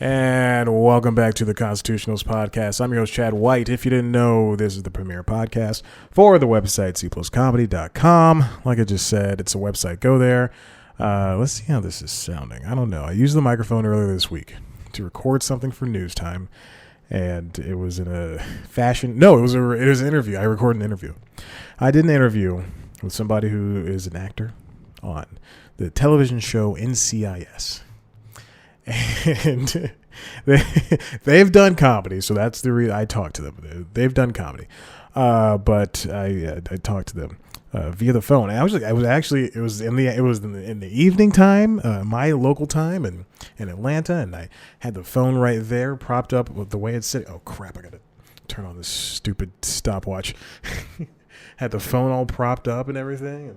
And welcome back to the Constitutionals Podcast. I'm your host, Chad White. If you didn't know, this is the premier podcast for the website cpluscomedy.com. Like I just said, it's a website. Go there. Let's see how this is sounding. I don't know. I used the microphone earlier this week to record something for news time, and it was in a fashion. No, it was an interview. I recorded an interview. I did an interview with somebody who is an actor on the television show NCIS. And they've done comedy, so that's the reason I talked to them. They've done comedy, but I talked to them via the phone. And it was in the evening time, my local time, in Atlanta, and I had the phone right there, propped up with the way it's sitting. Oh crap! I gotta turn on this stupid stopwatch. Had the phone all propped up and everything.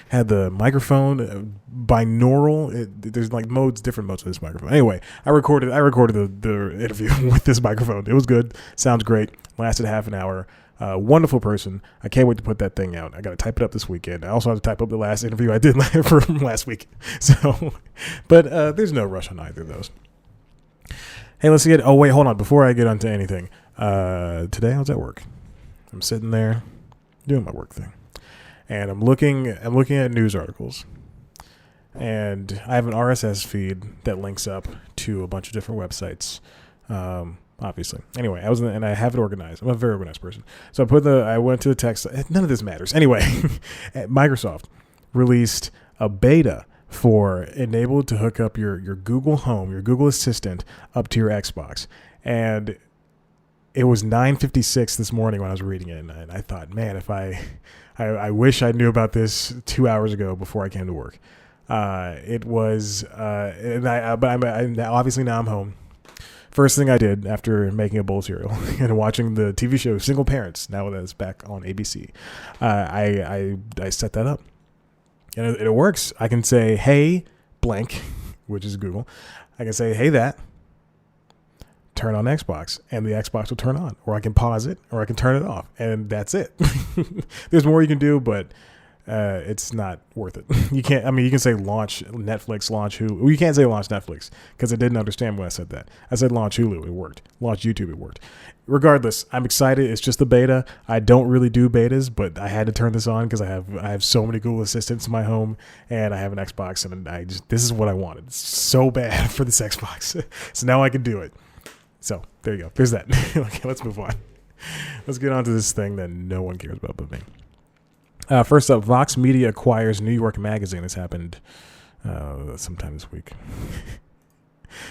Had the microphone binaural. There's like different modes of this microphone. Anyway, I recorded the interview with this microphone. It was good. Sounds great. Lasted half an hour. Wonderful person. I can't wait to put that thing out. I got to type it up this weekend. I also have to type up the last interview I did from last week. So, but there's no rush on either of those. Hey, let's get. Oh wait, hold on. Before I get onto anything, today I was at work. I'm sitting there doing my work thing. And I'm looking at news articles, and I have an RSS feed that links up to a bunch of different websites. Obviously, anyway, and I have it organized. I'm a very organized person, so I went to the text. None of this matters. Anyway, Microsoft released a beta for enabled to hook up your Google Home, your Google Assistant, up to your Xbox, and it was 9:56 this morning when I was reading it, and I thought, man, if I wish I knew about this 2 hours ago before I came to work. It was, obviously now I'm home. First thing I did after making a bowl of cereal and watching the TV show Single Parents, now that it's back on ABC, I set that up, and it works. I can say, hey, blank, which is Google. I can say, hey, that. Turn on Xbox, and the Xbox will turn on, or I can pause it, or I can turn it off, and that's it. There's more you can do, but it's not worth it. You can say launch Netflix, launch Hulu. Well, you can't say launch Netflix because it didn't understand when I said that. I said launch Hulu, it worked. Launch YouTube, it worked. Regardless, I'm excited. It's just the beta. I don't really do betas, but I had to turn this on because I have so many Google Assistants in my home, and I have an Xbox, and this is what I wanted. It's so bad for this Xbox, so now I can do it. So there you go. There's that. Okay, let's move on. Let's get on to this thing that no one cares about but me. First up, VOX Media acquires New York Magazine. This happened sometime this week.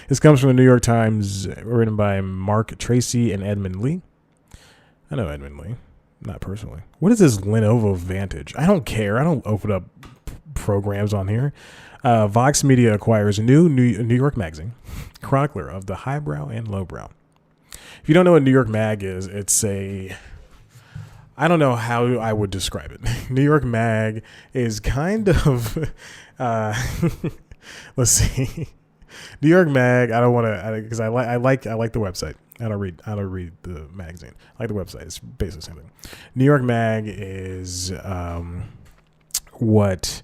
This comes from the New York Times, written by Mark Tracy and Edmund Lee. I know Edmund Lee, not personally. What is this Lenovo Vantage? I don't care. I don't open up programs on here. VOX Media acquires a New York Magazine, chronicler of the highbrow and lowbrow. If you don't know what New York Mag is, I don't know how I would describe it. New York Mag is kind of, let's see. New York Mag, I don't want to, because I like the website. I don't read the magazine. I like the website. It's basically the same thing. New York Mag is what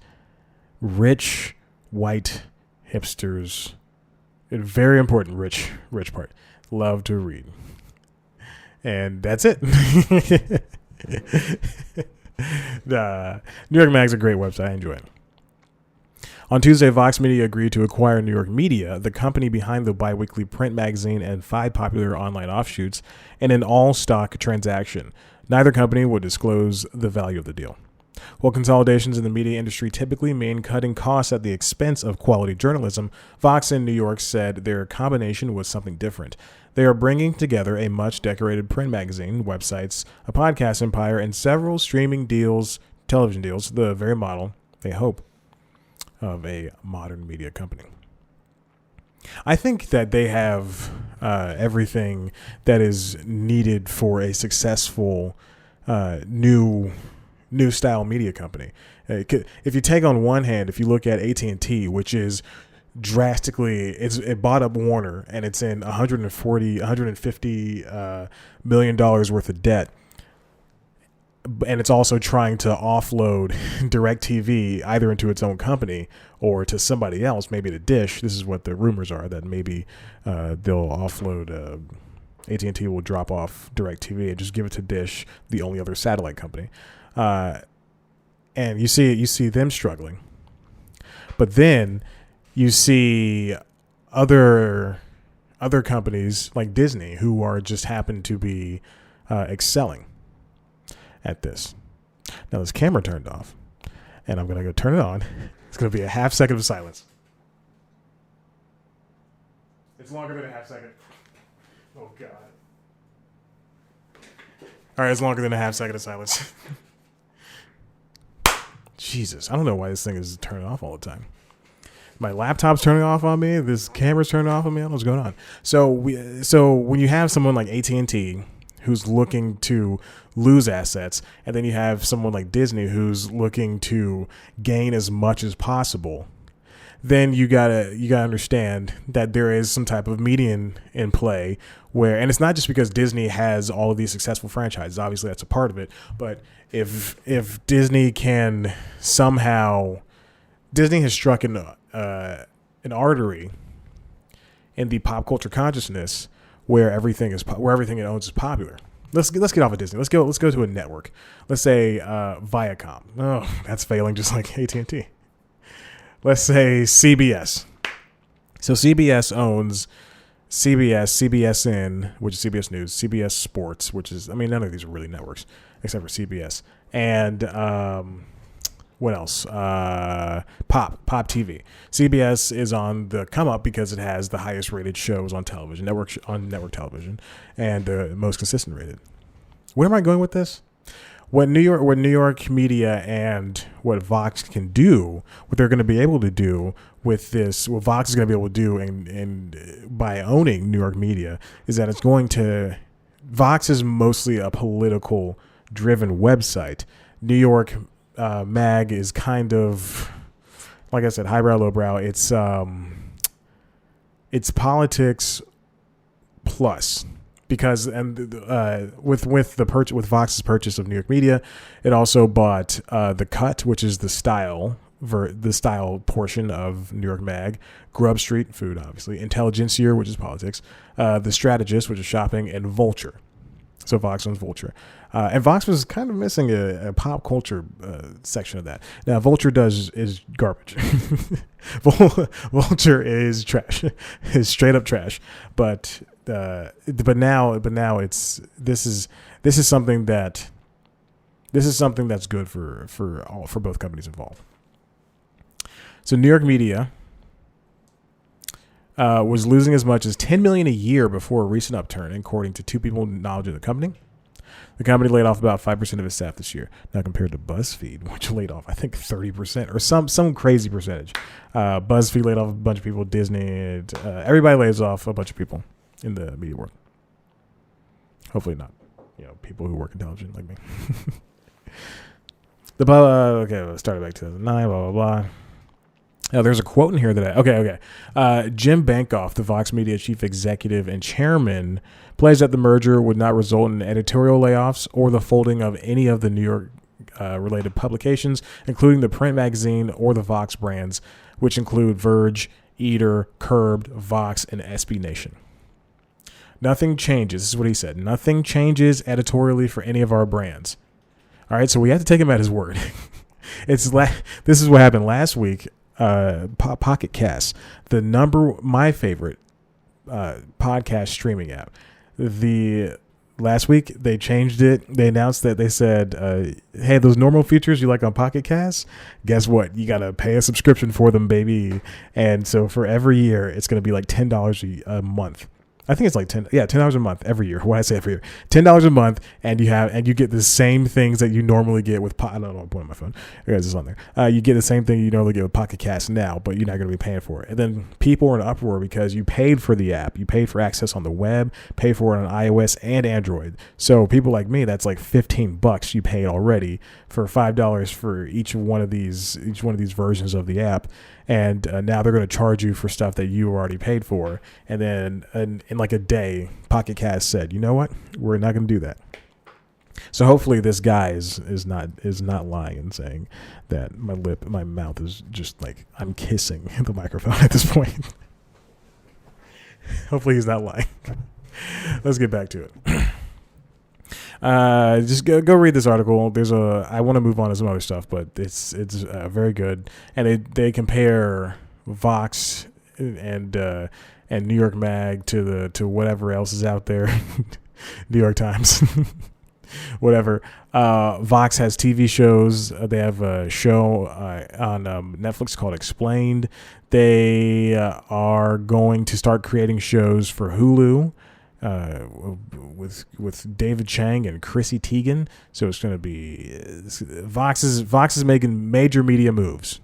rich white hipsters, very important rich part, love to read. And that's it. New York Mag's a great website. I enjoy it. On Tuesday, VOX Media agreed to acquire New York Media, the company behind the biweekly print magazine and 5 popular online offshoots, in an all-stock transaction. Neither company would disclose the value of the deal. While consolidations in the media industry typically mean cutting costs at the expense of quality journalism, Vox in New York said their combination was something different. They are bringing together a much-decorated print magazine, websites, a podcast empire, and several streaming deals, television deals, the very model, they hope, of a modern media company. I think that they have everything that is needed for a successful new style media company. If you take on one hand, if you look at AT&T, which is drastically, it bought up Warner, and it's in $150 million worth of debt. and it's also trying to offload DirecTV either into its own company or to somebody else, maybe to Dish. This is what the rumors are, that maybe they'll offload. AT&T will drop off DirecTV and just give it to Dish, the only other satellite company. And you see them struggling, but then you see other companies like Disney who are just happen to be excelling at this. Now this camera turned off, and I'm gonna go turn it on. It's gonna be a half second of silence. It's longer than a half second. Oh God. All right, it's longer than a half second of silence. Jesus, I don't know why this thing is turning off all the time. My laptop's turning off on me. This camera's turning off on me. I don't know what's going on. So when you have someone like AT&T who's looking to lose assets, and then you have someone like Disney who's looking to gain as much as possible, then you gotta understand that there is some type of median in play where, and it's not just because Disney has all of these successful franchises. Obviously, that's a part of it. But if Disney can somehow, Disney has struck an artery in the pop culture consciousness where everything it owns is popular. Let's get off of Disney. Let's go to a network. Let's say Viacom. Oh, that's failing just like AT&T. Let's say CBS. So CBS owns CBS, CBSN, which is CBS News, CBS Sports, which is, I mean, none of these are really networks except for CBS. And what else? Pop TV. CBS is on the come up because it has the highest rated shows on television, network television, and the most consistent rated. Where am I going with this? What New York media and what Vox can do, what they're going to be able to do with this, what Vox is going to be able to do, and by owning New York media, is that it's going to. Vox is mostly a political driven website. New York Mag is kind of, like I said, highbrow, lowbrow. It's politics plus. Because with Vox's purchase of New York Media, it also bought The Cut, which is the style portion of New York Mag, Grub Street, food obviously, Intelligencer, which is politics, The Strategist, which is shopping, and Vulture. So Vox owns Vulture, and Vox was kind of missing a pop culture section of that. Now Vulture is garbage. Vulture is trash, is straight up trash, but now this is something that's good for both companies involved. So New York Media was losing as much as $10 million a year before a recent upturn, according to two people with knowledge of the company. The company laid off about 5% of its staff this year. Now compared to BuzzFeed, which laid off, I think, 30% or some crazy percentage. BuzzFeed laid off a bunch of people. Disney, everybody lays off a bunch of people in the media world. Hopefully not, people who work in television like me. Okay, let's start it back to 2009, blah, blah, blah. Now, there's a quote in here that Jim Bankoff, the Vox Media chief executive and chairman, pledged that the merger would not result in editorial layoffs or the folding of any of the New York related publications, including the print magazine or the Vox brands, which include Verge, Eater, Curbed, Vox, and SB Nation. Nothing changes. This is what he said. Nothing changes editorially for any of our brands. All right, so we have to take him at his word. This is what happened last week. Pocket Cast, my favorite podcast streaming app. Last week they changed it. They announced that they said, "Hey, those normal features you like on Pocket Cast, guess what? You gotta pay a subscription for them, baby." And so for every year, it's gonna be like $10 a month. I think it's like $10 a month every year. Why I say every year, $10 a month, and you get the same things that you normally get with. I don't know. I'm putting my phone. Guys, it's on there. You get the same thing you normally get with Pocket Cast now, but you're not going to be paying for it. And then people are in uproar because you paid for the app, you paid for access on the web, paid for it on iOS and Android. So people like me, that's like $15 you paid already for $5 for each one of these versions of the app. And now they're going to charge you for stuff that you already paid for. And then in like a day, Pocket Cast said, you know what? We're not going to do that. So hopefully this guy is not lying and saying that my mouth is just like I'm kissing the microphone at this point. Hopefully he's not lying. Let's get back to it. Just go read this article. I want to move on to some other stuff, but it's very good, and they compare Vox and New York Mag to whatever else is out there, New York Times, whatever. Vox has TV shows. They have a show on Netflix called Explained. They are going to start creating shows for Hulu. With David Chang and Chrissy Teigen, so it's going to be Vox is making major media moves.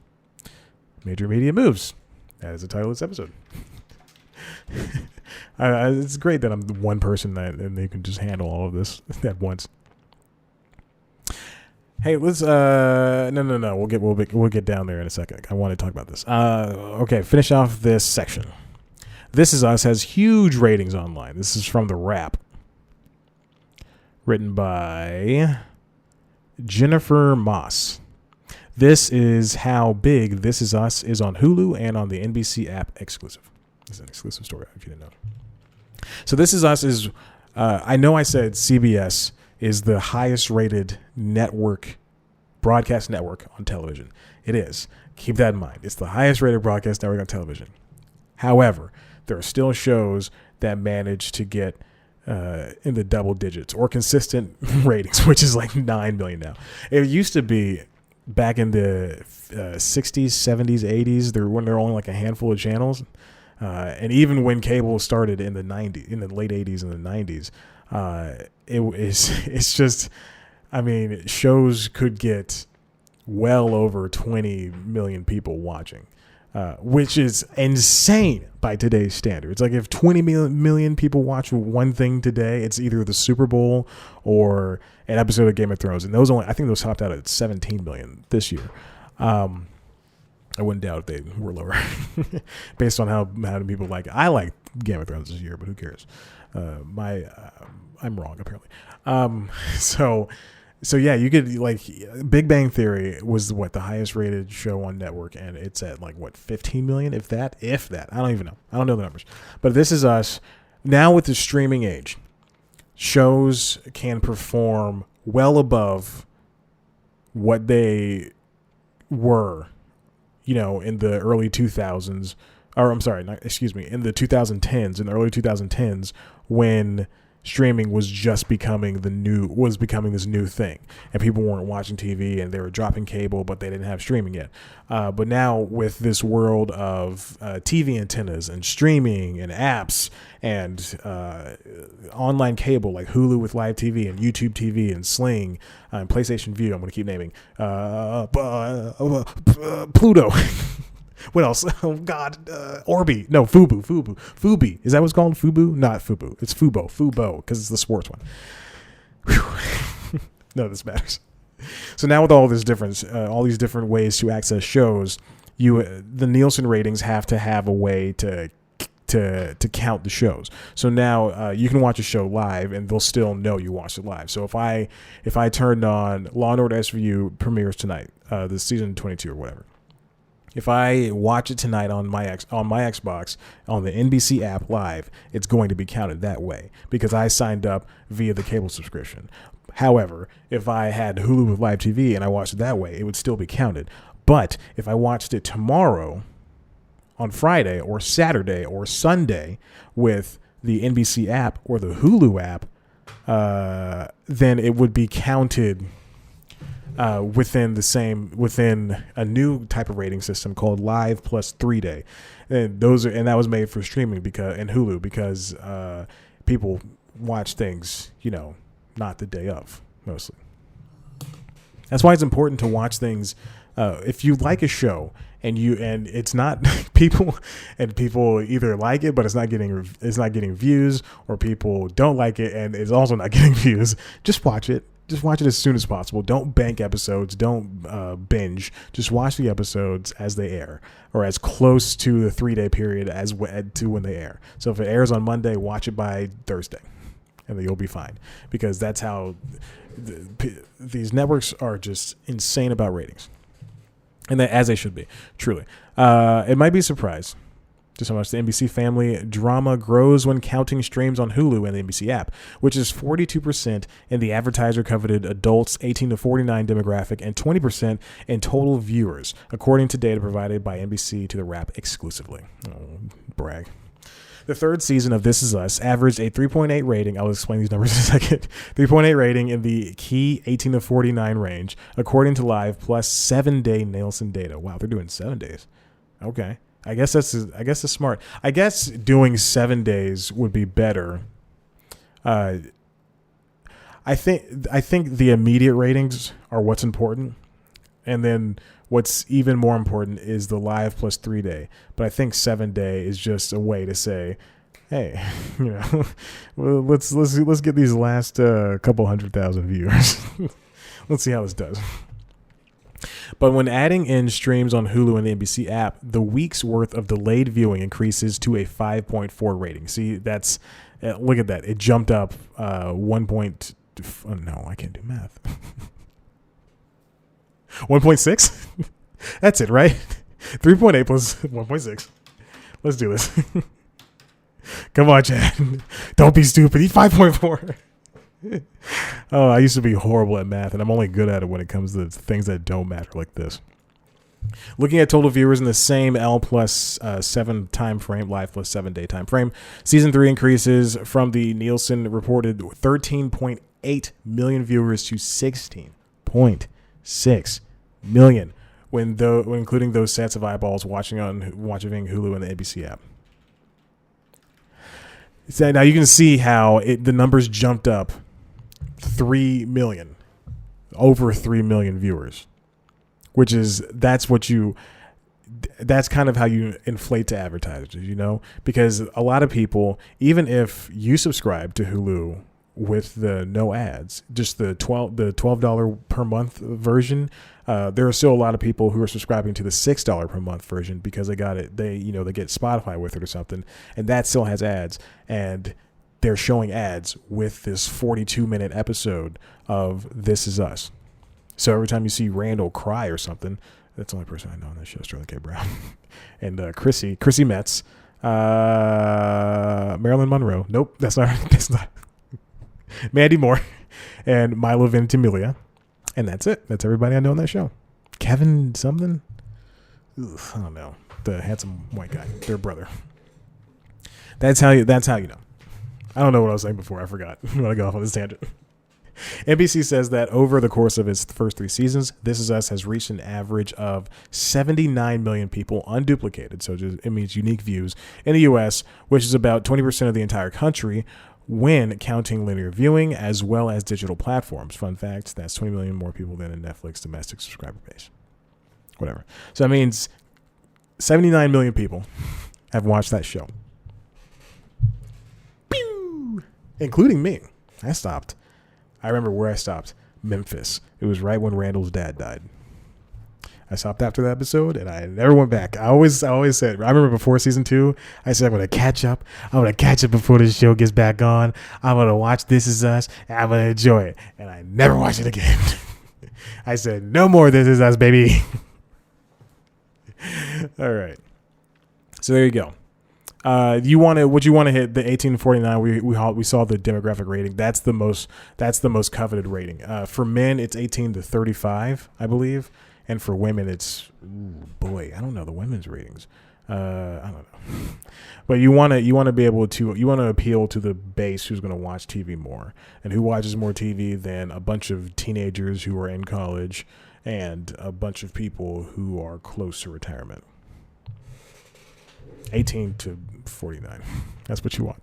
Major media moves. That is the title of this episode. It's great that I'm the one person and they can just handle all of this at once. Hey, let's no. We'll get down there in a second. I want to talk about this. Okay, finish off this section. This Is Us has huge ratings online. This is from The Wrap. Written by Jennifer Moss. This is how big This Is Us is on Hulu and on the NBC app exclusive. It's an exclusive story, if you didn't know. So This Is Us is, I know I said CBS is the highest rated network, broadcast network on television. It is. Keep that in mind. It's the highest rated broadcast network on television. However, there are still shows that manage to get in the double digits or consistent ratings, which is like 9 million now. It used to be back in the 60s, 70s, 80s, when there were only like a handful of channels. And even when cable started in the 90s, in the late 80s and the 90s, it's just, I mean, shows could get well over 20 million people watching. Which is insane by today's standards. Like if 20 million people watch one thing today, it's either the Super Bowl or an episode of Game of Thrones. And I think those topped out at 17 million this year. I wouldn't doubt if they were lower based on how many people like it. I like Game of Thrones this year, but who cares? I'm wrong apparently. So yeah, you could like Big Bang Theory was the highest rated show on network, and it's at like 15 million, if that. I don't even know. I don't know the numbers. But This Is Us now with the streaming age, shows can perform well above what they were, in the early 2000s, or I'm sorry, in the 2010s, in the early 2010s when streaming was just becoming this new thing, and people weren't watching TV and they were dropping cable, but they didn't have streaming yet. But now with this world of TV antennas and streaming and apps and online cable like Hulu with live TV and YouTube TV and Sling and PlayStation View, I'm going to keep naming Pluto. What else? Oh God, Orbi. No, Fubo. Fubi. Is that what's called? Fubu? Not Fubu. It's Fubo, because it's the sports one. Whew. None of this matters. So now with all this difference, all these different ways to access shows, the Nielsen ratings have to have a way to count the shows. So now you can watch a show live and they'll still know you watched it live. So if I turned on Law & Order SVU premieres tonight, the season 22 or whatever. If I watch it tonight on my Xbox on the NBC app live, it's going to be counted that way because I signed up via the cable subscription. However, if I had Hulu with live TV and I watched it that way, it would still be counted. But if I watched it tomorrow, on Friday or Saturday or Sunday with the NBC app or the Hulu app, then it would be counted within a new type of rating system called Live Plus 3-Day, and that was made for streaming and Hulu because people watch things not the day of mostly. That's why it's important to watch things if you like a show and it's not people either like it but it's not getting views, or people don't like it and it's also not getting views. Just watch it. Just watch it as soon as possible. Don't bank episodes. Don't binge. Just watch the episodes as they air, or as close to the 3-day period to when they air. So if it airs on Monday, watch it by Thursday. and then you'll be fine, because that's how these networks are just insane about ratings, and that, as they should be, truly. It might be a surprise just how much the NBC family drama grows when counting streams on Hulu and the NBC app, which is 42% in the advertiser-coveted adults 18 to 49 demographic and 20% in total viewers, according to data provided by NBC to the Wrap exclusively. Oh, brag. The third season of This Is Us averaged a 3.8 rating. I'll explain these numbers in a second. 3.8 rating in the key 18 to 49 range, according to Live plus 7-day Nielsen data. Wow, they're doing 7 days. Okay. I guess that's smart. I guess doing 7 days would be better. I think the immediate ratings are what's important, and then what's even more important is the live plus 3 day. But I think 7 day is just a way to say, hey, well, let's get these last couple 100,000 viewers. Let's see how this does. But when adding in streams on Hulu and the NBC app, the week's worth of delayed viewing increases to a 5.4 rating. See, that's look at that. It jumped up 1. Oh, no, I can't do math. 1.6? That's it, right? 3.8 plus 1.6. Let's do this. Come on, Chad. Don't be stupid. He's 5.4. Oh, I used to be horrible at math, and I'm only good at it when it comes to things that don't matter like this. Looking at total viewers in the same L plus 7 time frame, live plus 7 day time frame, season 3 increases from the Nielsen reported 13.8 million viewers to 16.6 million, when including those sets of eyeballs watching Hulu and the NBC app. So now you can see how the numbers jumped up 3 million, over 3 million viewers, which is that's kind of how you inflate to advertisers, because a lot of people, even if you subscribe to Hulu with the no ads, just the $12 per month version, there are still a lot of people who are subscribing to the $6 per month version because they got it. They get Spotify with it or something, and that still has ads, and they're showing ads with this 42-minute episode of This Is Us. So every time you see Randall cry or something, that's the only person I know on that show, Sterling K. Brown, and Chrissy Metz, Marilyn Monroe. Nope, that's not. Mandy Moore, and Milo Ventimiglia. And that's it. That's everybody I know on that show. Kevin something? Ugh, I don't know. The handsome white guy. Their brother. That's how you know. I don't know what I was saying before. I forgot. I'm going to go off on this tangent. NBC says that over the course of its first 3 seasons, This Is Us has reached an average of 79 million people unduplicated. So it means unique views in the U.S., which is about 20% of the entire country, when counting linear viewing as well as digital platforms. Fun fact, that's 20 million more people than a Netflix domestic subscriber base. Whatever. So that means 79 million people have watched that show. Pew! Including me. I stopped. I remember where I stopped. Memphis. It was right when Randall's dad died. I stopped after that episode, and I never went back. I always said, I remember before season 2, I said, I'm going to catch up. I'm going to catch it before this show gets back on. I'm going to watch This Is Us, and I'm going to enjoy it. And I never watched it again. I said, no more This Is Us, baby. All right. So there you go. What you want to hit the 18 to 49? We saw the demographic rating. That's the most coveted rating. For men, it's 18 to 35, I believe. And for women, it's I don't know the women's ratings. I don't know, but you want to be able to appeal to the base who's going to watch TV more, and who watches more TV than a bunch of teenagers who are in college and a bunch of people who are close to retirement. 18 to 49. That's what you want.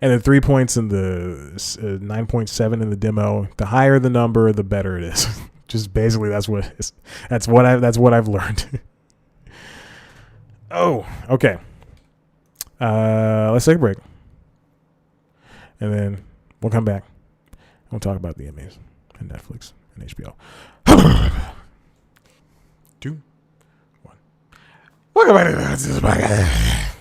And the 3 points in the 9.7 in the demo. The higher the number, the better it is. Just basically, that's what it is. That's what I've learned. Oh, okay. Let's take a break, and then we'll come back. We'll talk about the Emmys and Netflix and HBO. 2, 1. Welcome back to this podcast.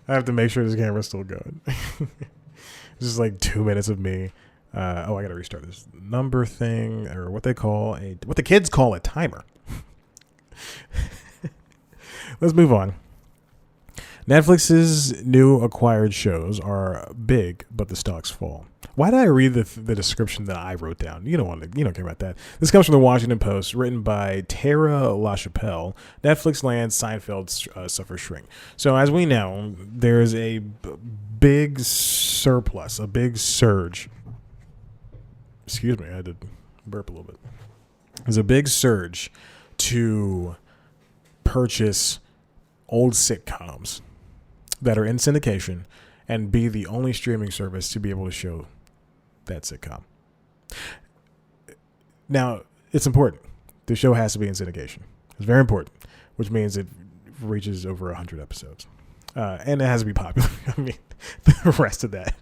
I have to make sure this camera's still going. It's just like 2 minutes of me. I gotta restart this number thing, or what the kids call a timer. Let's move on. Netflix's new acquired shows are big, but the stocks fall. Why did I read the description that I wrote down? You don't care about that. This comes from the Washington Post, written by Tara LaChapelle. Netflix lands, Seinfeld suffers shrink. So as we know, there's a big surplus, a big surge. Excuse me, I had to burp a little bit. There's a big surge to purchase old sitcoms that are in syndication and be the only streaming service to be able to show that sitcom. Now, it's important. The show has to be in syndication. It's very important, which means it reaches over 100 episodes. And it has to be popular. I mean, the rest of that,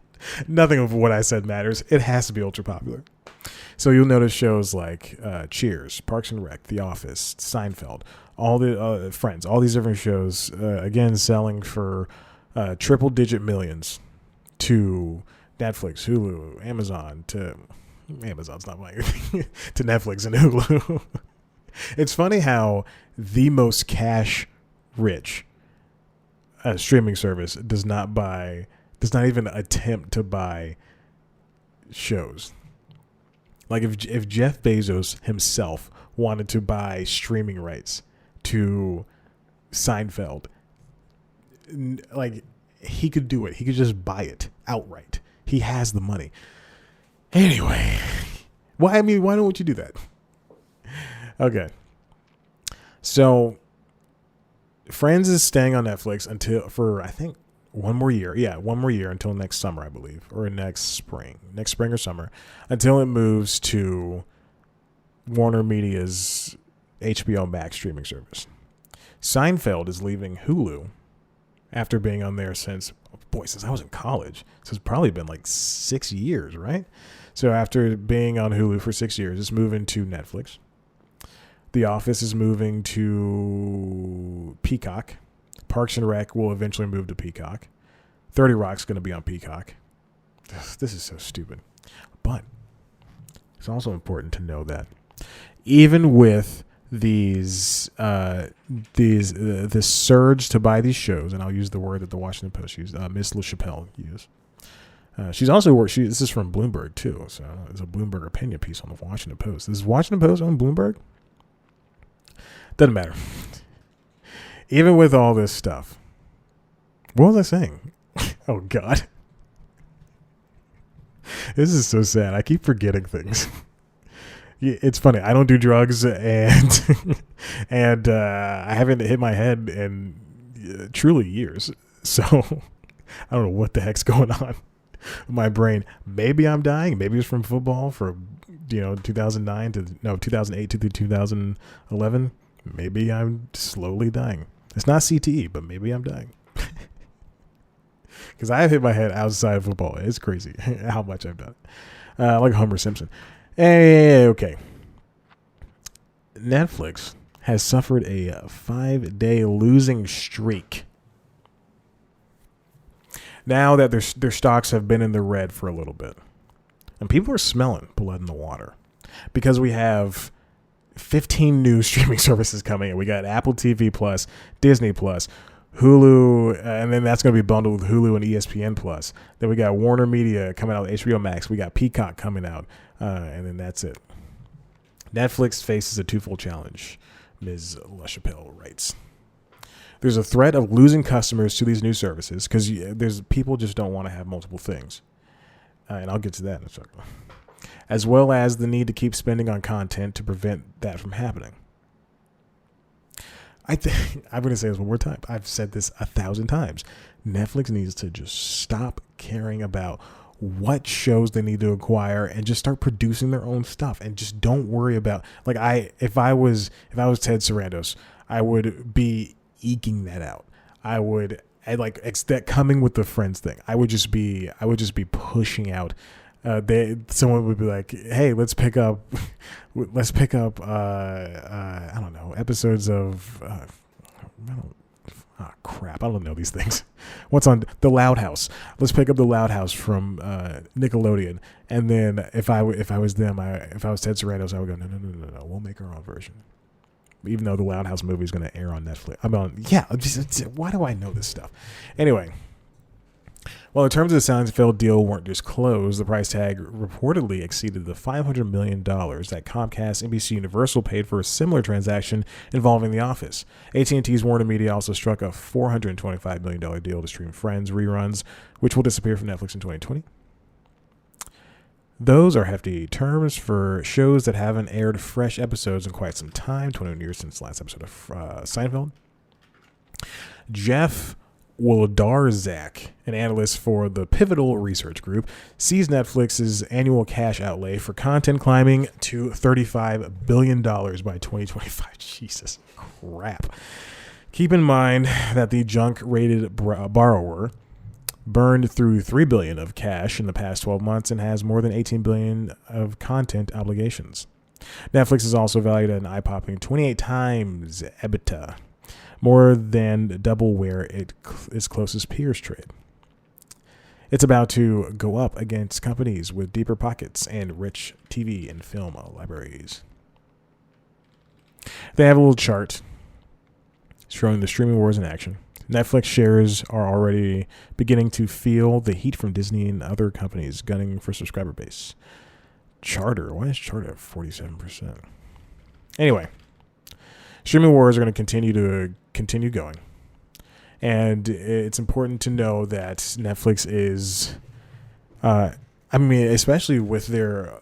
nothing of what I said matters. It has to be ultra popular. So you'll notice shows like Cheers, Parks and Rec, The Office, Seinfeld, all the Friends, all these different shows, again, selling for triple-digit millions to Netflix, Hulu, Amazon, Amazon's not mine, to Netflix and Hulu. It's funny how the most cash-rich streaming service does not even attempt to buy shows. Like if Jeff Bezos himself wanted to buy streaming rights to Seinfeld, like he could do it. He could just buy it outright. He has the money. Anyway, why don't you do that? Okay. So Friends is staying on Netflix for I think one more year. Yeah, one more year until next summer, I believe, or next spring or summer, until it moves to Warner Media's HBO Max streaming service. Seinfeld is leaving Hulu after being on there since I was in college. So it's probably been like 6 years, right? So after being on Hulu for 6 years, it's moving to Netflix. The Office is moving to Peacock. Parks and Rec will eventually move to Peacock. 30 Rock's going to be on Peacock. This is so stupid. But it's also important to know that even with this surge to buy these shows, and I'll use the word that the Washington Post used, Miss LaChapelle used. She's also worked. This is from Bloomberg too, so it's a Bloomberg opinion piece on the Washington Post. Is Washington Post on Bloomberg? Doesn't matter. Even with all this stuff, what was I saying? Oh God, this is so sad. I keep forgetting things. It's funny. I don't do drugs, and I haven't hit my head in truly years. So I don't know what the heck's going on. My brain. Maybe I'm dying. Maybe it's from football for 2008 to 2011. Maybe I'm slowly dying. It's not CTE, but maybe I'm dying. Because I have hit my head outside of football. It's crazy how much I've done it. Like Homer Simpson. Okay. Netflix has suffered a 5-day losing streak. Now that their stocks have been in the red for a little bit. And people are smelling blood in the water. Because we have 15 new streaming services coming in. We got Apple TV Plus, Disney Plus, Hulu, and then that's going to be bundled with Hulu and ESPN Plus. Then we got Warner Media coming out with HBO Max. We got Peacock coming out, and then that's it. Netflix faces a twofold challenge, Ms. LaChapelle writes. There's a threat of losing customers to these new services because there's people just don't want to have multiple things, and I'll get to that in a second. As well as the need to keep spending on content to prevent that from happening. I'm going to say this one more time. I've said this 1,000 times. Netflix needs to just stop caring about what shows they need to acquire and just start producing their own stuff and just don't worry about if I was Ted Sarandos, I would be eking that out. It's that coming with the Friends thing. I would just be pushing out. Someone would be like, "Hey, let's pick up, I don't know, episodes of Oh, crap. I don't know these things. What's on The Loud House? Let's pick up The Loud House from Nickelodeon. And then if I was Ted Sarandos, I would go, no. We'll make our own version. Even though the Loud House movie is going to air on Netflix. Why do I know this stuff? Anyway. Well, in terms of the Seinfeld deal weren't disclosed, the price tag reportedly exceeded the $500 million that Comcast, NBC Universal paid for a similar transaction involving The Office. AT&T's Warner Media also struck a $425 million deal to stream Friends reruns, which will disappear from Netflix in 2020. Those are hefty terms for shows that haven't aired fresh episodes in quite some time, 21 years since the last episode of Seinfeld. Jeff Wolodarzak, an analyst for the Pivotal Research Group, sees Netflix's annual cash outlay for content climbing to $35 billion by 2025. Jesus crap. Keep in mind that the junk-rated borrower burned through $3 billion of cash in the past 12 months and has more than $18 billion of content obligations. Netflix is also valued at an eye-popping 28 times EBITDA, more than double where its closest peers trade. It's about to go up against companies with deeper pockets and rich TV and film libraries. They have a little chart showing the streaming wars in action. Netflix shares are already beginning to feel the heat from Disney and other companies gunning for subscriber base. Charter, why is Charter at 47%? Anyway, streaming wars are going to continue going. And it's important to know that Netflix is, especially with their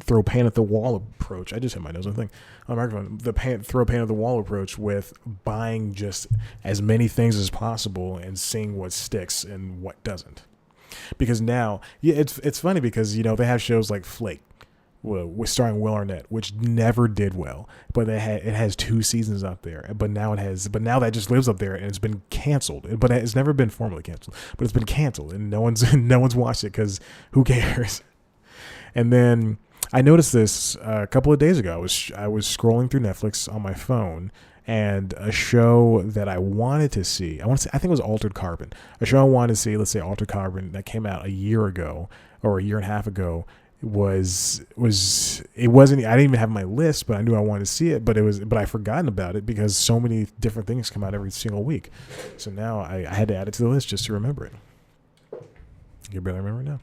throw paint at the wall approach. I just hit my nose on the thing on the microphone. The throw paint at the wall approach with buying just as many things as possible and seeing what sticks and what doesn't. Because now, it's funny because they have shows like Flake, starring Will Arnett, which never did well, but it has 2 seasons up there. But now that just lives up there, and it's been canceled. But it's never been formally canceled. But it's been canceled, and no one's watched it because who cares? And then I noticed this a couple of days ago. I was scrolling through Netflix on my phone, and a show that I wanted to see. I think it was Altered Carbon. A show I wanted to see. Let's say Altered Carbon that came out a year ago or a year and a half ago. It wasn't. I didn't even have my list, but I knew I wanted to see it. But I'd forgotten about it because so many different things come out every single week. So now I had to add it to the list just to remember it. You better remember it now.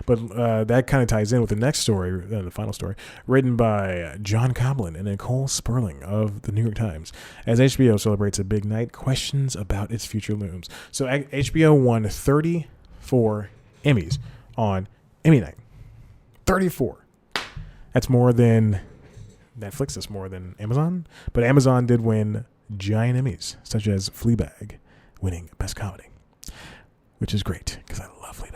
But that kind of ties in with the next story, the final story, written by John Coblin and Nicole Sperling of the New York Times. As HBO celebrates a big night, questions about its future looms. So HBO won 34 Emmys on Emmy night. 34. That's more than Netflix. That's more than Amazon. But Amazon did win giant Emmys, such as Fleabag winning Best Comedy, which is great because I love Fleabag.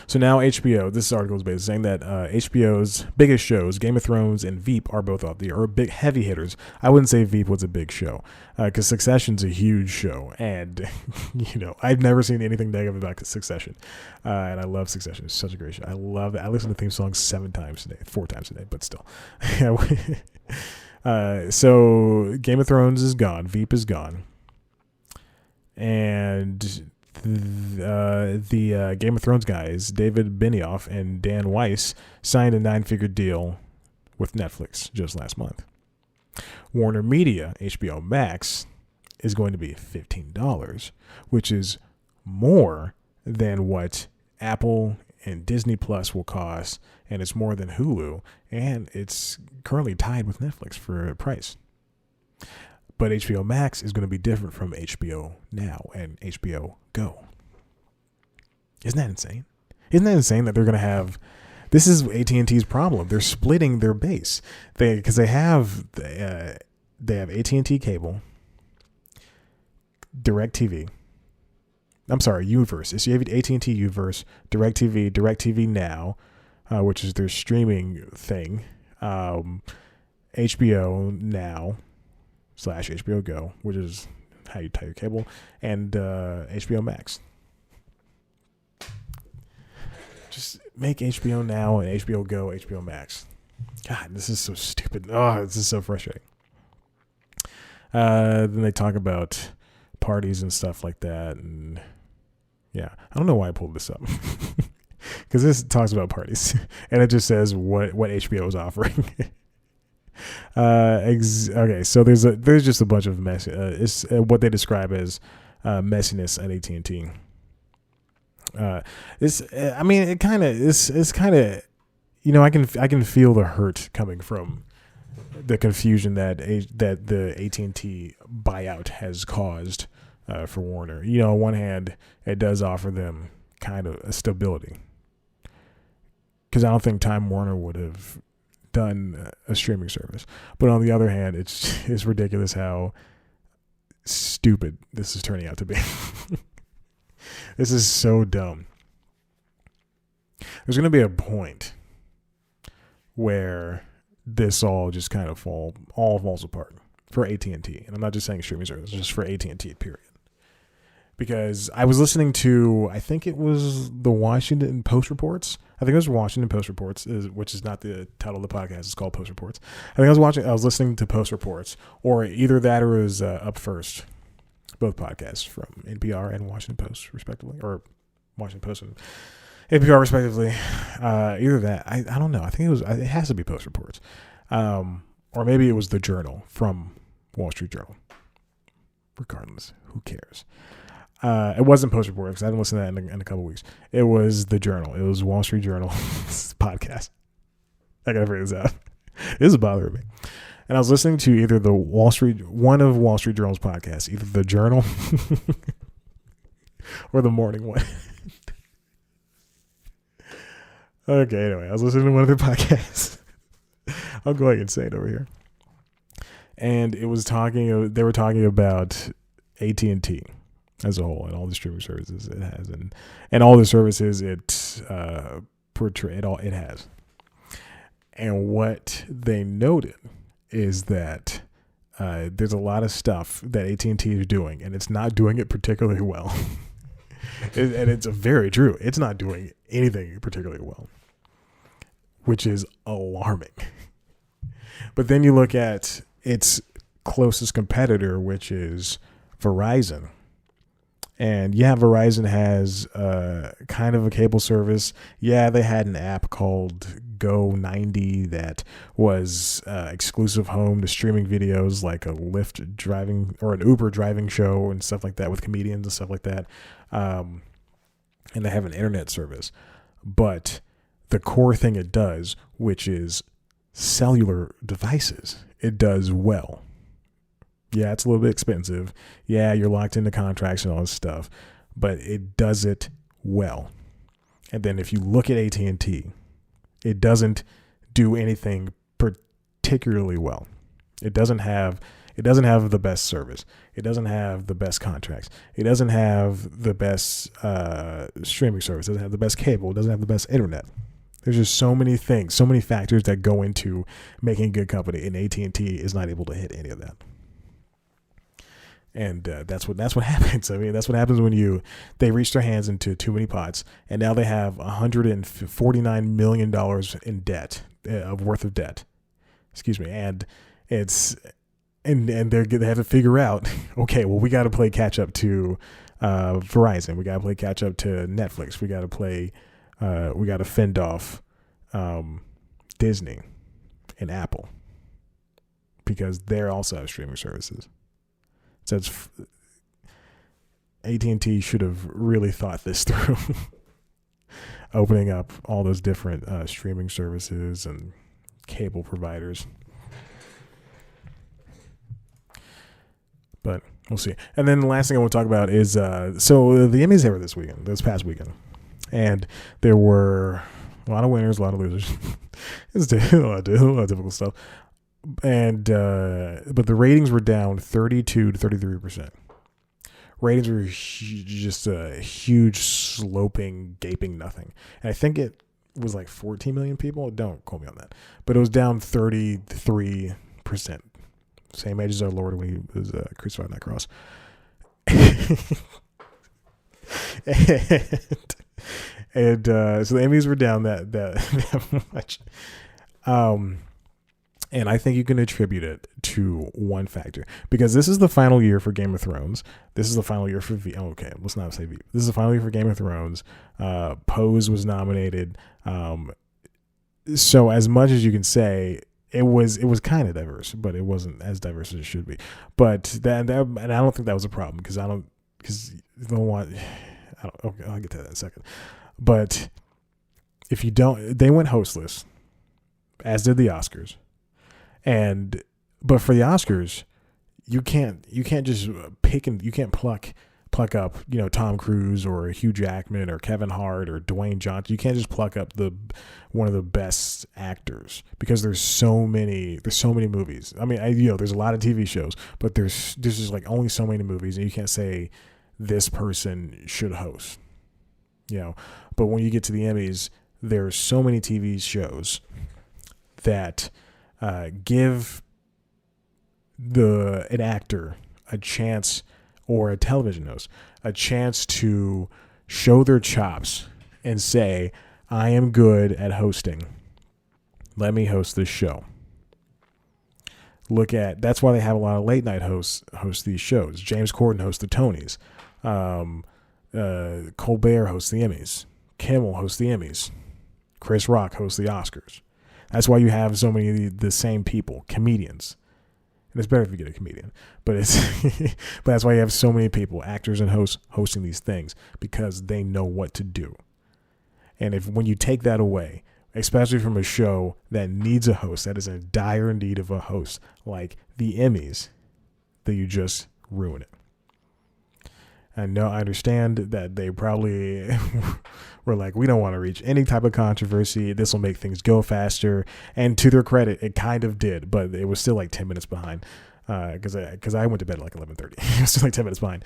So now HBO, this article is basically saying that HBO's biggest shows, Game of Thrones and Veep, are both out there, or big heavy hitters. I wouldn't say Veep was a big show because Succession's a huge show. And, I've never seen anything negative about Succession. And I love Succession. It's such a great show. I love it. I listen to the theme song 4 times a day, but still. So Game of Thrones is gone. Veep is gone. And the Game of Thrones guys, David Benioff and Dan Weiss, signed a 9-figure deal with Netflix just last month. Warner Media, HBO Max, is going to be $15, which is more than what Apple and Disney Plus will cost, and it's more than Hulu, and it's currently tied with Netflix for price. But HBO Max is going to be different from HBO Now and HBO Go. Isn't that insane? Isn't that insane that they're going to have... This is AT&T's problem. They're splitting their base. Because they have AT&T Cable, DirecTV. I'm sorry, Uverse. So you have AT&T Uverse, DirecTV Now, which is their streaming thing, HBO Now / HBO Go, which is how you tie your cable, and HBO Max. Just make HBO Now and HBO Go HBO Max. God, this is so stupid. Oh, this is so frustrating. Then they talk about parties and stuff like that. And yeah, I don't know why I pulled this up. Because this talks about parties. And it just says what HBO is offering. Okay, so there's just a bunch of mess. It's what they describe as messiness at AT&T. It kind of it's kind of, I can feel the hurt coming from the confusion that the AT&T buyout has caused for Warner. On one hand, it does offer them kind of a stability, because I don't think Time Warner would have done a streaming service. But on the other hand, it's ridiculous how stupid this is turning out to be. This is so dumb. There's going to be a point where this all just kind of falls apart for AT&T. And I'm not just saying streaming service, just for AT&T, period. Because I was listening to, I think it was the Washington Post Reports. I think it was Washington Post Reports, which is not the title of the podcast. It's called Post Reports. I was listening to Post Reports, or either that or it was Up First. Both podcasts from NPR and Washington Post, respectively, or Washington Post and NPR, respectively. Either that, I don't know. I think it has to be Post Reports, or maybe it was the Journal from Wall Street Journal. Regardless, who cares? It wasn't Post Reports, because I haven't listened to that in a couple of weeks. It was the Journal. It was Wall Street Journal podcast. I gotta figure this out. This is bothering me. And I was listening to either one of Wall Street Journal's podcasts, either the Journal or the morning one. Okay, anyway, I was listening to one of their podcasts. I'll go ahead and say it over here. And they were talking about AT&T as a whole and all the streaming services it has, and all the services it has. And what they noted is that there's a lot of stuff that AT&T is doing, and it's not doing it particularly well. And it's very true. It's not doing anything particularly well, which is alarming. But then you look at its closest competitor, which is Verizon. And yeah, Verizon has kind of a cable service. Yeah, they had an app called Go 90 that was exclusive home to streaming videos, like a Lyft driving or an Uber driving show and stuff like that, with comedians and stuff like that. And they have an internet service. But the core thing it does, which is cellular devices, it does well. Yeah, it's a little bit expensive. Yeah, you're locked into contracts and all this stuff, but it does it well. And then if you look at AT&T, it doesn't do anything particularly well. It doesn't have the best service. It doesn't have the best contracts. It doesn't have the best streaming service. It doesn't have the best cable. It doesn't have the best internet. There's just so many things, so many factors that go into making a good company, and AT&T is not able to hit any of that. And that's what happens. I mean, that's what happens when they reach their hands into too many pots, and now they have $149 million in debt, worth of debt. Excuse me, and it's and they have to figure out, okay, well, we got to play catch up to Verizon. We got to play catch up to Netflix. We got to fend off Disney and Apple, because they're also have streaming services. So AT&T should have really thought this through, opening up all those different streaming services and cable providers. But we'll see. And then the last thing I want to talk about is so the Emmys were this past weekend, and there were a lot of winners, a lot of losers. It's a lot of difficult stuff. And but the ratings were down 32 to 33%. Ratings were just a huge sloping, gaping nothing. And I think it was like 14 million people. Don't quote me on that, but it was down 33%. Same age as our Lord when he was crucified on that cross. and so the Emmys were down that much. And I think you can attribute it to one factor, because this is the final year for Game of Thrones. This is the final year for okay, let's not say This is the final year for Game of Thrones. Pose was nominated. So as much as you can say, it was kind of diverse, but it wasn't as diverse as it should be. But that and I don't think that was a problem, because you don't want. Okay, I'll get to that in a second. But if you don't, they went hostless, as did the Oscars. But for the Oscars, you can't just pluck up, Tom Cruise or Hugh Jackman or Kevin Hart or Dwayne Johnson. You can't just pluck up one of the best actors, because there's so many movies. I mean, there's a lot of TV shows, but there's just like only so many movies, and you can't say this person should host. But when you get to the Emmys, there's so many TV shows that give an actor a chance, or a television host a chance, to show their chops and say, I am good at hosting. Let me host this show. That's why they have a lot of late night host these shows. James Corden hosts the Tonys. Colbert hosts the Emmys. Kimmel hosts the Emmys. Chris Rock hosts the Oscars. That's why you have so many of the same people, comedians. And it's better if you get a comedian, but but that's why you have so many people, actors and hosts, hosting these things, because they know what to do. And when you take that away, especially from a show that needs a host, that is in dire need of a host, like the Emmys, then you just ruin it. And no, I understand that they probably were like, we don't want to reach any type of controversy. This will make things go faster. And to their credit, it kind of did, but it was still like 10 minutes behind. Because I went to bed at like 11:30. It was still like 10 minutes behind.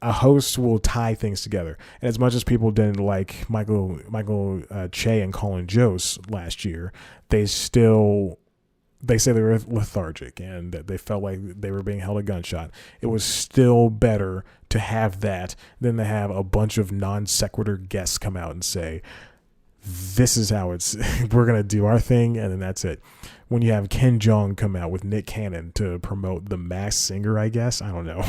A host will tie things together. And as much as people didn't like Michael Che and Colin Jost last year, they say they were lethargic and that they felt like they were being held a gunshot. It was still better to have that than to have a bunch of non sequitur guests come out and say, this is how we're going to do our thing, and then that's it. When you have Ken Jeong come out with Nick Cannon to promote The Masked Singer, I guess, I don't know,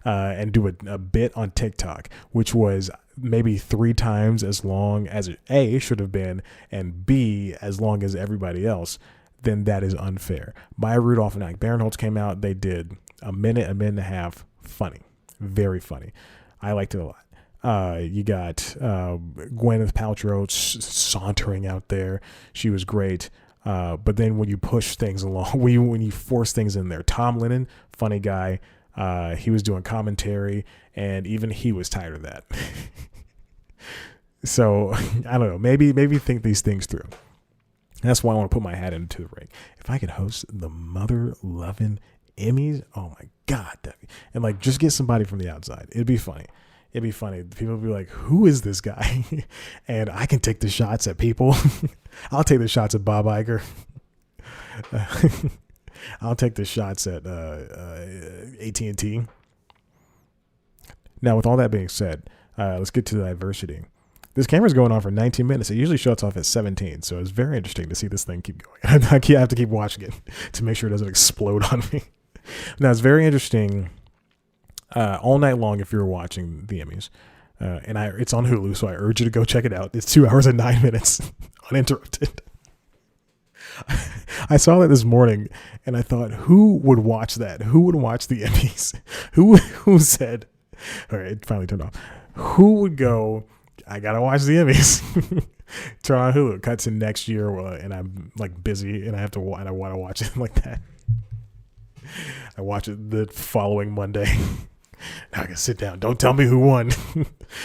and do a bit on TikTok, which was maybe 3 times as long as it A, should have been, and B, as long as everybody else, then that is unfair. Maya Rudolph and Ike Barinholtz came out. They did a minute and a half. Funny. Very funny. I liked it a lot. You got Gwyneth Paltrow sauntering out there. She was great. But then when you push things along, when you force things in there, Tom Lennon, funny guy. He was doing commentary, and even he was tired of that. So, I don't know. Maybe think these things through. That's why I want to put my hat into the ring. If I could host the mother-loving Emmys, oh my God. And like, just get somebody from the outside. It'd be funny. People would be like, who is this guy? And I can take the shots at people. I'll take the shots at Bob Iger. I'll take the shots at AT&T. Now, with all that being said, let's get to the diversity. This camera's going on for 19 minutes. It usually shuts off at 17, so it's very interesting to see this thing keep going. I have to keep watching it to make sure it doesn't explode on me. Now, it's very interesting all night long if you're watching the Emmys. And it's on Hulu, so I urge you to go check it out. It's 2 hours and 9 minutes, uninterrupted. I saw that this morning, and I thought, who would watch that? Who would watch the Emmys? Who said, all right, it finally turned off. Who would go, I gotta watch the Emmys. Turn on Hulu. It cuts in next year, and I'm like busy, and I want to watch it like that. I watch it the following Monday. Now I can sit down. Don't tell me who won.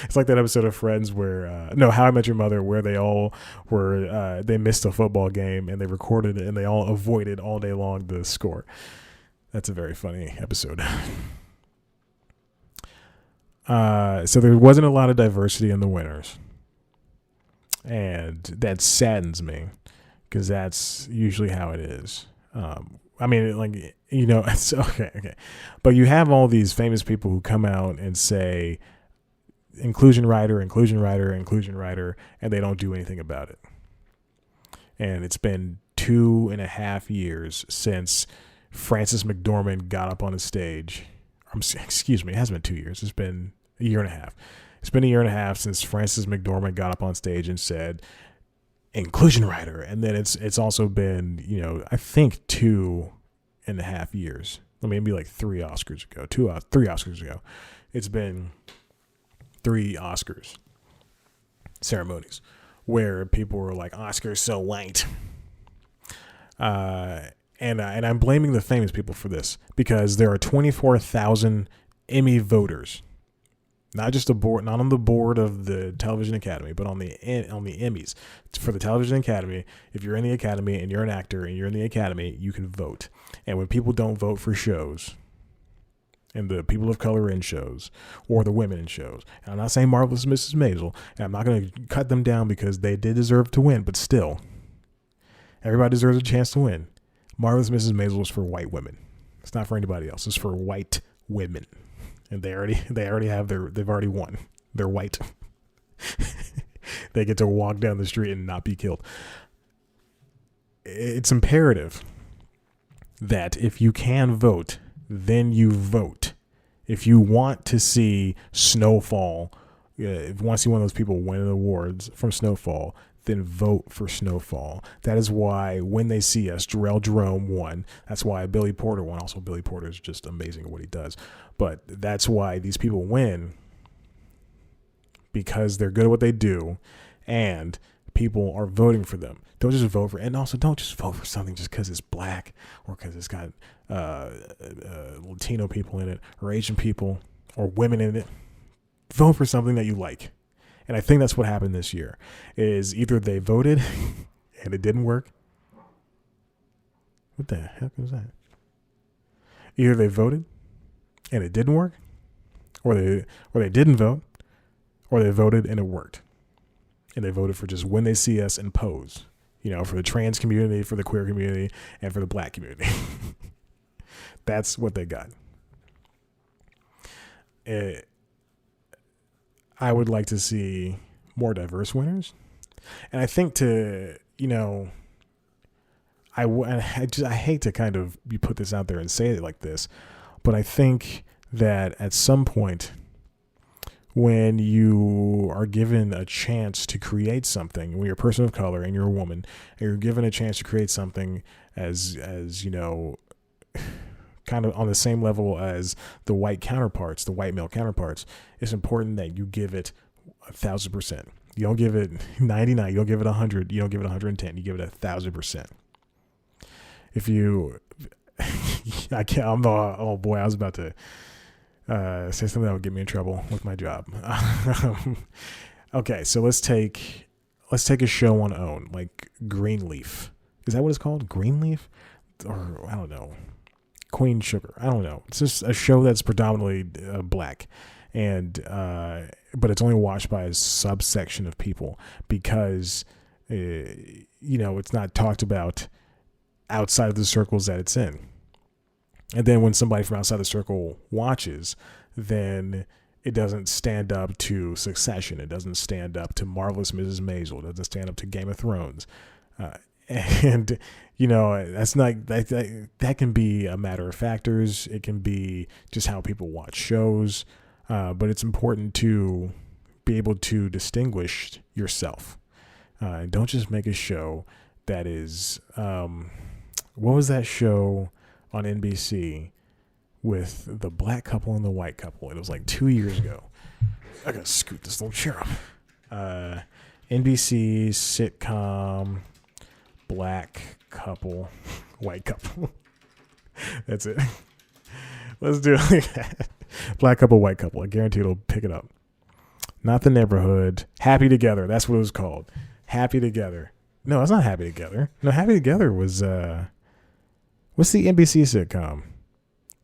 It's like that episode of Friends where, How I Met Your Mother, where they all were, they missed a football game and they recorded it and they all avoided all day long the score. That's a very funny episode. So there wasn't a lot of diversity in the winners. And that saddens me because that's usually how it is. It's okay. But you have all these famous people who come out and say inclusion rider, and they don't do anything about it. And it's been 2.5 years since Frances McDormand got up on the stage. Excuse me, it hasn't been 2 years. It's been a year and a half. It's been a year and a half since Frances McDormand got up on stage and said, inclusion writer. And then it's also been, I think 2.5 years. Maybe like 3 Oscars ago, 3 Oscars ago. It's been 3 Oscars ceremonies where people were like, Oscars so white. And I'm blaming the famous people for this because there are 24,000 Emmy voters, not just not on the board of the Television Academy, but on the Emmys for the Television Academy. If you're in the Academy and you're an actor and you're in the Academy, you can vote. And when people don't vote for shows, and the people of color in shows or the women in shows, and I'm not saying Marvelous Mrs. Maisel, and I'm not going to cut them down because they did deserve to win, but still, everybody deserves a chance to win. Marvelous Mrs. Maisel is for white women. It's not for anybody else. It's for white women, and they've already won. They're white. They get to walk down the street and not be killed. It's imperative that if you can vote, then you vote. If you want to see Snowfall, if you want to see one of those people win an awards from Snowfall, then vote for Snowfall. That is why When They See Us, Jarrell Jerome won. That's why Billy Porter won. Also, Billy Porter is just amazing at what he does. But that's why these people win, because they're good at what they do, and people are voting for them. Don't just vote for, and also don't just vote for something just because it's black or because it's got Latino people in it or Asian people or women in it. Vote for something that you like. And I think that's what happened this year, is either they voted and it didn't work. What the heck was that? Either they voted and it didn't work, or they didn't vote, or they voted and it worked. And they voted for just When They See Us and Pose, for the trans community, for the queer community, and for the black community. That's what they got. I would like to see more diverse winners. And I think I hate to kind of put this out there and say it like this, but I think that at some point, when you are given a chance to create something, when you're a person of color and you're a woman, and you're given a chance to create something as kind of on the same level as the white male counterparts, it's important that you give it 1,000%. You don't give it 99. You don't give it 100. You don't give it 110. You give it 1,000%. If you, I can't. Oh boy, I was about to say something that would get me in trouble with my job. Okay, so let's take a show on OWN, like Greenleaf. Is that what it's called? Greenleaf? Or I don't know. Queen Sugar. I don't know. It's just a show that's predominantly black, and but it's only watched by a subsection of people because it's not talked about outside of the circles that it's in. And then when somebody from outside the circle watches, then it doesn't stand up to Succession. It doesn't stand up to Marvelous Mrs. Maisel. It doesn't stand up to Game of Thrones. And that's not that can be a matter of factors. It can be just how people watch shows, but it's important to be able to distinguish yourself. Don't just make a show that is what was that show on NBC with the black couple and the white couple? It was like 2 years ago. I gotta scoot this little chair up. NBC sitcom. Black couple, white couple. That's it. Let's do it like that. Black couple, white couple. I guarantee it'll pick it up. Not The Neighborhood. Happy Together. That's what it was called. Happy Together. No, it's not Happy Together. No, Happy Together was what's the NBC sitcom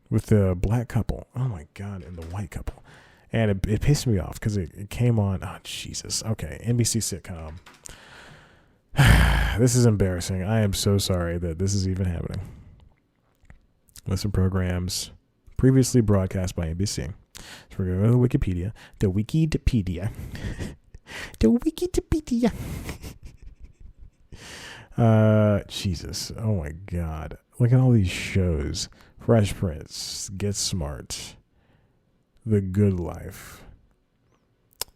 with the black couple? Oh my God, and the white couple. And it pissed me off because it came on. Oh Jesus. Okay, NBC sitcom. This is embarrassing. I am so sorry that this is even happening. Listen programs previously broadcast by NBC. So we're going to go to Wikipedia. The Wikipedia. Jesus. Oh my God. Look at all these shows. Fresh Prince, Get Smart, The Good Life.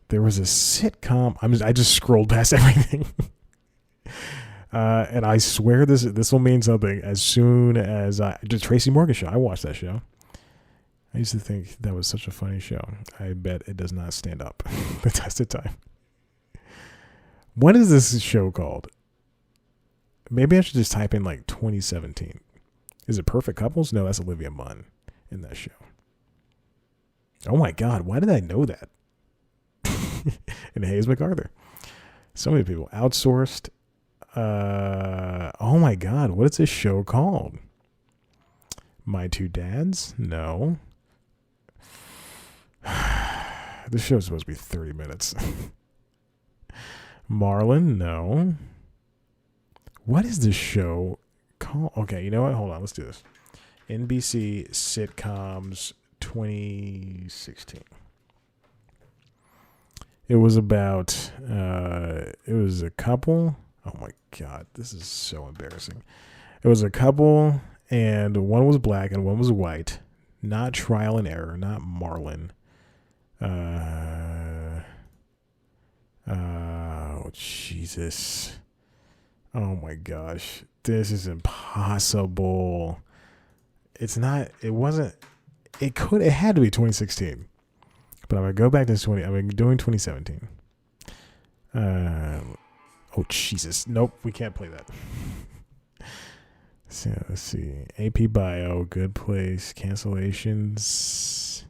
There was a sitcom. I just scrolled past everything. And I swear this will mean something as soon as the Tracy Morgan Show. I watched that show. I used to think that was such a funny show. I bet it does not stand up the test of time. What is this show called? Maybe I should just type in like 2017. Is it Perfect Couples? No, that's Olivia Munn in that show. Oh my God, why did I know that? And Hayes MacArthur. So many people. Outsourced. Oh my God, what is this show called? My Two Dads? No. This show is supposed to be 30 minutes. Marlon? No. What is this show called? Okay, you know what? Hold on, let's do this. NBC sitcoms 2016. It was about, it was a couple. Oh my God, this is so embarrassing. It was a couple, and one was black and one was white. Not Trial and Error, not Marlon. Oh, Jesus. Oh my gosh. This is impossible. It had to be 2016. But I'm going to go back to I'm doing 2017. Oh, Jesus. Nope, we can't play that. So, let's see. AP Bio, Good Place, cancellations.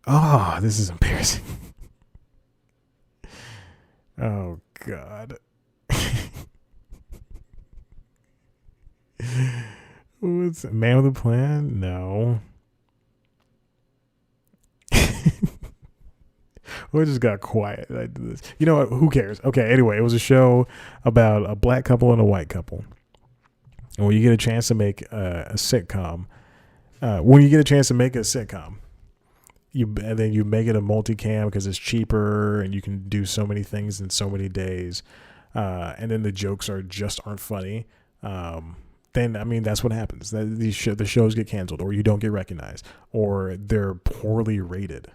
Oh, this is embarrassing. Oh, God. What's Man with a Plan? No. We just got quiet. I did this. You know what? Who cares? Okay, anyway, it was a show about a black couple and a white couple. And when you get a chance to make a sitcom, and then you make it a multicam because it's cheaper and you can do so many things in so many days, and then the jokes aren't funny. Then I mean that's what happens. The shows get canceled, or you don't get recognized, or they're poorly rated.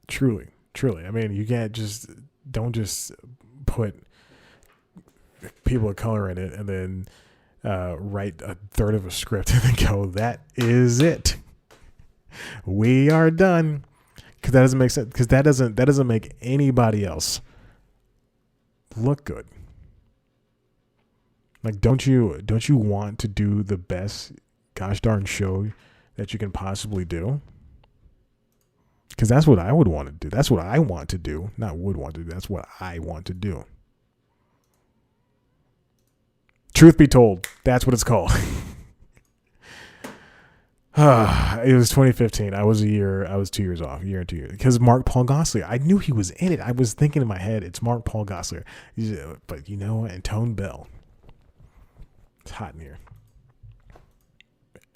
Truly. I mean, you don't just put people of color in it and then write a third of a script and then go, that is it. We are done. Because that doesn't make sense. Because that doesn't make anybody else look good. Like, don't you want to do the best gosh darn show that you can possibly do? Because that's what I would want to do. That's what I want to do. Not would want to do. That's what I want to do. Truth be told, that's what it's called. It was 2015. I was 2 years off, a year and 2 years. Because Mark Paul Gosselaar, I knew he was in it. I was thinking in my head, it's Mark Paul Gosselaar. But you know what? And Tone Bell. It's hot in here.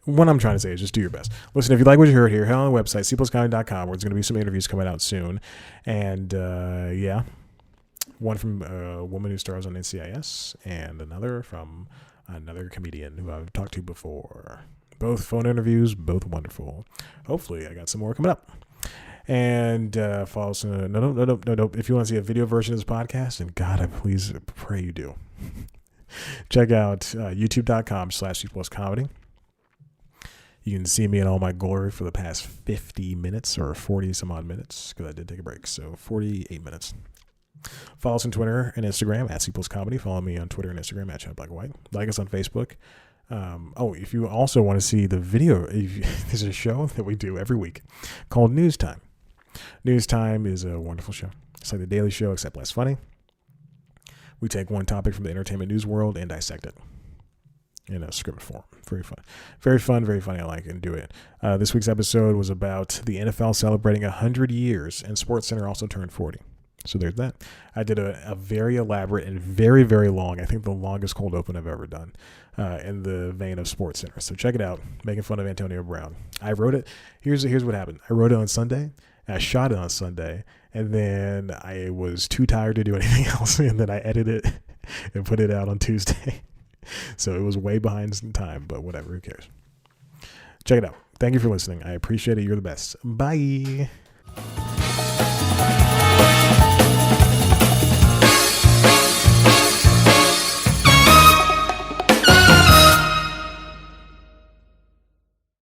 What I'm trying to say is just do your best. Listen, if you like what you heard here, head on the website, cpluscomedy.com, where there's going to be some interviews coming out soon. And, yeah. One from a woman who stars on NCIS, and another from another comedian who I've talked to before. Both phone interviews, both wonderful. Hopefully, I got some more coming up. And follow us. No. If you want to see a video version of this podcast, and God, I please pray you do. Check out youtube.com/cpluscomedy. You can see me in all my glory for the past 50 minutes or 40 some odd minutes, because I did take a break. So 48 minutes. Follow us on Twitter and Instagram @cpluscomedy. Follow me on Twitter and Instagram @ChatBlackAndWhite. Like us on Facebook. If you also want to see the video, there's a show that we do every week called News Time. News Time is a wonderful show. It's like the Daily Show, except less funny. We take one topic from the entertainment news world and dissect it in a scripted form. Very fun. Very fun, very funny. I like it and do it. This week's episode was about the NFL celebrating 100 years, and SportsCenter also turned 40. So there's that. I did a very elaborate and very, very long, I think the longest cold open I've ever done, in the vein of SportsCenter. So check it out. Making fun of Antonio Brown. I wrote it. Here's what happened. I wrote it on Sunday. I shot it on Sunday. And then I was too tired to do anything else. And then I edited it. and put it out on Tuesday. So it was way behind some time, but whatever, who cares? Check it out. Thank you for listening. I appreciate it. You're the best. Bye.